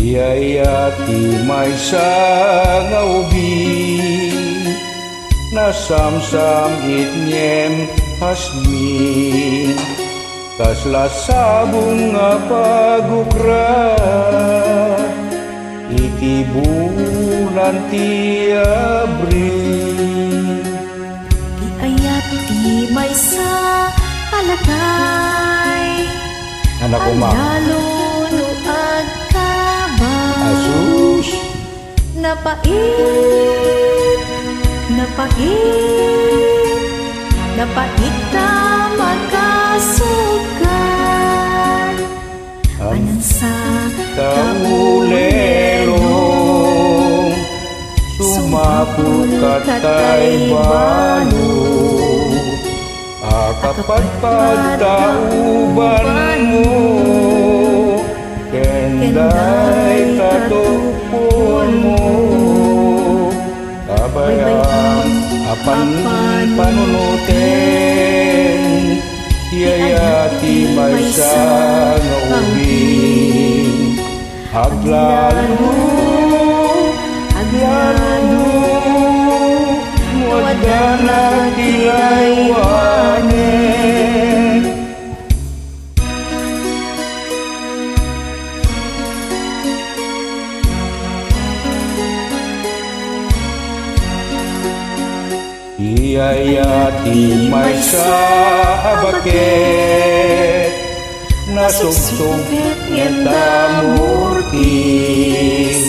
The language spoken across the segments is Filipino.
Iyayati may nga ubing nasamsam itnyem hasmin kaslasabong nga pagukra iti bulan ti Abril. Iyayati may alakay anak ko ma Asus napait na makasukan anang sa kaulelong sumapul katay balo akapatpad tauban mo kenday tatupon mo kabayang apan panunutin iyayati may nga ubing aglalo wadda na kilaywanin. Iyayati may abaket nasugsugit ngeta murtis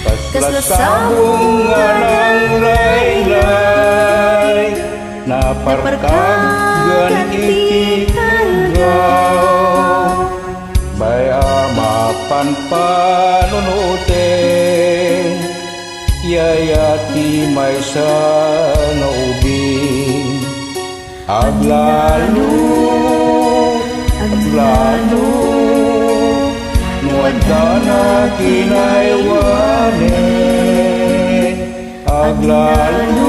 kaslasabong nga ng laylay naparkagan iti kagaw bayama panunutin iyayati may nga ubing aglalo nuwadda na kinaywanin aglalo